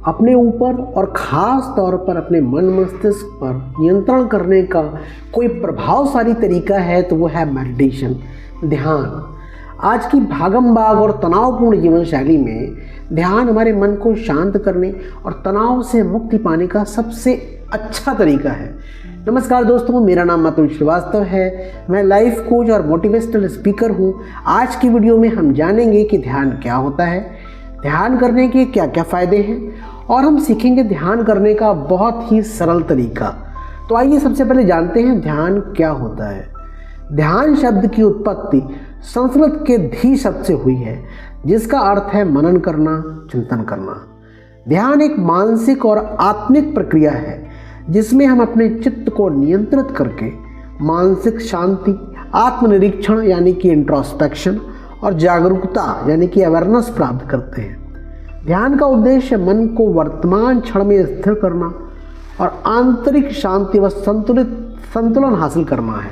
अपने ऊपर और ख़ास तौर पर अपने मन मस्तिष्क पर नियंत्रण करने का कोई प्रभावशाली तरीका है तो वो है मेडिटेशन, ध्यान। आज की भागम भाग और तनावपूर्ण जीवन शैली में ध्यान हमारे मन को शांत करने और तनाव से मुक्ति पाने का सबसे अच्छा तरीका है। नमस्कार दोस्तों, मेरा नाम अतुल श्रीवास्तव है। मैं लाइफ कोच और मोटिवेशनल स्पीकर हूँ। आज की वीडियो में हम जानेंगे कि ध्यान क्या होता है, ध्यान करने के क्या क्या फ़ायदे हैं और हम सीखेंगे ध्यान करने का बहुत ही सरल तरीका। तो आइए सबसे पहले जानते हैं ध्यान क्या होता है। ध्यान शब्द की उत्पत्ति संस्कृत के धी शब्द से हुई है, जिसका अर्थ है मनन करना, चिंतन करना। ध्यान एक मानसिक और आत्मिक प्रक्रिया है जिसमें हम अपने चित्त को नियंत्रित करके मानसिक शांति, आत्मनिरीक्षण यानी कि इंट्रोस्पेक्शन और जागरूकता यानी कि अवेयरनेस प्राप्त करते हैं। ध्यान का उद्देश्य मन को वर्तमान क्षण में स्थिर करना और आंतरिक शांति व संतुलन हासिल करना है।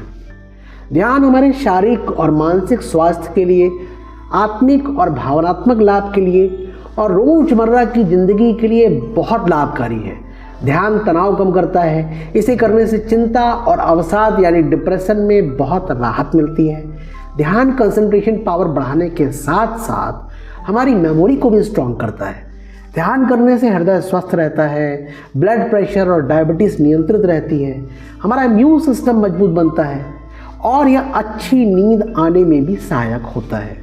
ध्यान हमारे शारीरिक और मानसिक स्वास्थ्य के लिए, आत्मिक और भावनात्मक लाभ के लिए और रोजमर्रा की जिंदगी के लिए बहुत लाभकारी है। ध्यान तनाव कम करता है। इसे करने से चिंता और अवसाद यानी डिप्रेशन में बहुत राहत मिलती है। ध्यान कंसंट्रेशन पावर बढ़ाने के साथ साथ हमारी मेमोरी को भी स्ट्रॉन्ग करता है। ध्यान करने से हृदय स्वस्थ रहता है, ब्लड प्रेशर और डायबिटीज़ नियंत्रित रहती है, हमारा इम्यून सिस्टम मजबूत बनता है और यह अच्छी नींद आने में भी सहायक होता है।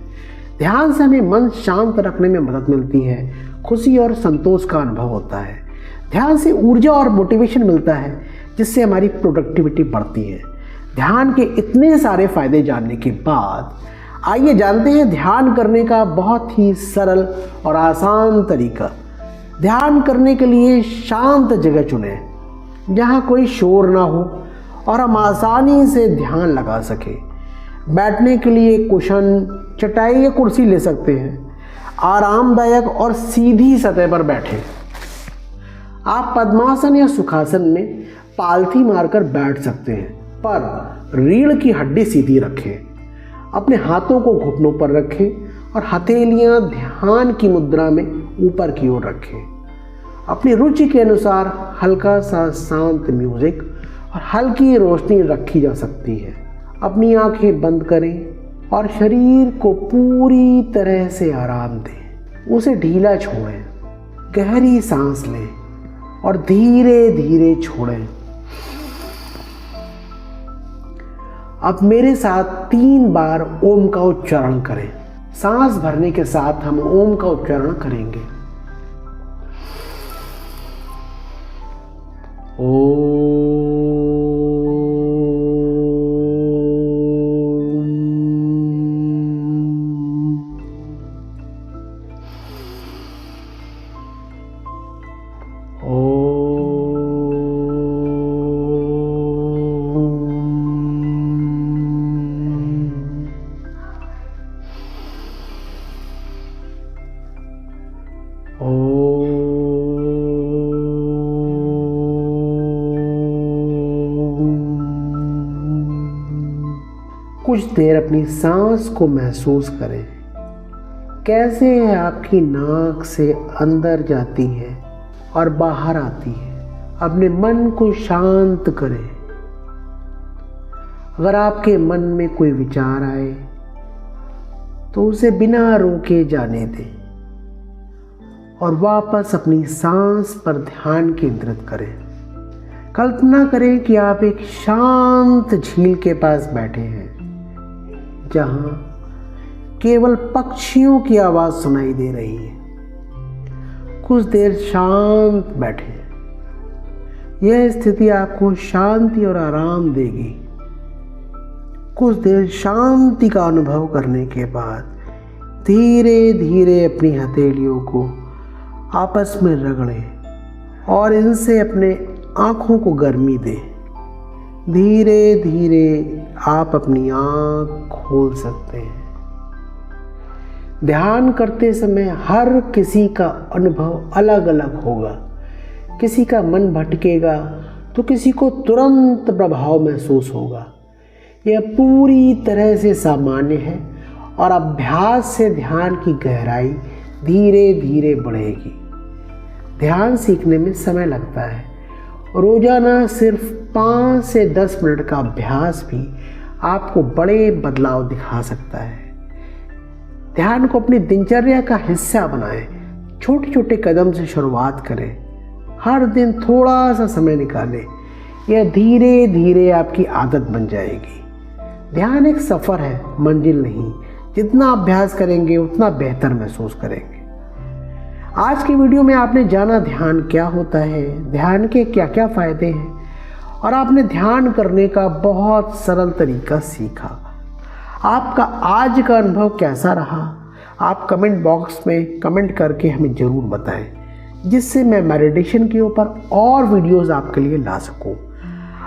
ध्यान से हमें मन शांत रखने में मदद मिलती है, खुशी और संतोष का अनुभव होता है। ध्यान से ऊर्जा और मोटिवेशन मिलता है, जिससे हमारी प्रोडक्टिविटी बढ़ती है। ध्यान के इतने सारे फायदे जानने के बाद आइए जानते हैं ध्यान करने का बहुत ही सरल और आसान तरीका। ध्यान करने के लिए शांत जगह चुनें जहाँ कोई शोर ना हो और हम आसानी से ध्यान लगा सकें। बैठने के लिए कुशन, चटाई या कुर्सी ले सकते हैं। आरामदायक और सीधी सतह पर बैठें। आप पद्मासन या सुखासन में पालथी मारकर बैठ सकते हैं, पर रीढ़ की हड्डी सीधी रखें। अपने हाथों को घुटनों पर रखें और हथेलियां ध्यान की मुद्रा में ऊपर की ओर रखें। अपनी रुचि के अनुसार हल्का सा शांत म्यूजिक और हल्की रोशनी रखी जा सकती है। अपनी आंखें बंद करें और शरीर को पूरी तरह से आराम दें। उसे ढीला छोड़ें, गहरी सांस लें और धीरे धीरे छोड़ें। अब मेरे साथ 3 बार ओम का उच्चारण करें। सांस भरने के साथ हम ओम का उच्चारण करेंगे। ओम। कुछ देर अपनी सांस को महसूस करें, कैसे आपकी नाक से अंदर जाती है और बाहर आती है। अपने मन को शांत करें। अगर आपके मन में कोई विचार आए तो उसे बिना रोके जाने दें और वापस अपनी सांस पर ध्यान केंद्रित करें। कल्पना करें कि आप एक शांत झील के पास बैठे हैं, जहां केवल पक्षियों की आवाज सुनाई दे रही है। कुछ देर शांत बैठे। यह स्थिति आपको शांति और आराम देगी। कुछ देर शांति का अनुभव करने के बाद धीरे धीरे अपनी हथेलियों को आपस में रगड़ें और इनसे अपने आँखों को गर्मी दें। धीरे धीरे आप अपनी आँख खोल सकते हैं। ध्यान करते समय हर किसी का अनुभव अलग अलग होगा। किसी का मन भटकेगा तो किसी को तुरंत प्रभाव महसूस होगा। यह पूरी तरह से सामान्य है और अभ्यास से ध्यान की गहराई धीरे धीरे बढ़ेगी। ध्यान सीखने में समय लगता है। रोजाना सिर्फ 5 से 10 मिनट का अभ्यास भी आपको बड़े बदलाव दिखा सकता है। ध्यान को अपनी दिनचर्या का हिस्सा बनाएं। छोटे छोटे कदम से शुरुआत करें। हर दिन थोड़ा सा समय निकालें। यह धीरे धीरे आपकी आदत बन जाएगी। ध्यान एक सफ़र है, मंजिल नहीं। जितना अभ्यास करेंगे उतना बेहतर महसूस करेंगे। आज की वीडियो में आपने जाना ध्यान क्या होता है, ध्यान के क्या क्या फ़ायदे हैं और आपने ध्यान करने का बहुत सरल तरीका सीखा। आपका आज का अनुभव कैसा रहा, आप कमेंट बॉक्स में कमेंट करके हमें ज़रूर बताएं, जिससे मैं मेडिटेशन के ऊपर और वीडियोस आपके लिए ला सकूं।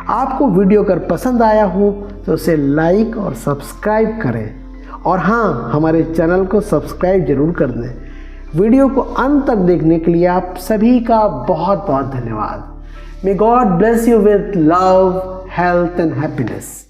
आपको वीडियो अगर पसंद आया हो तो उसे लाइक और सब्सक्राइब करें और हाँ, हमारे चैनल को सब्सक्राइब जरूर कर दें। वीडियो को अंत तक देखने के लिए आप सभी का बहुत बहुत धन्यवाद। May God bless you with love, health and happiness.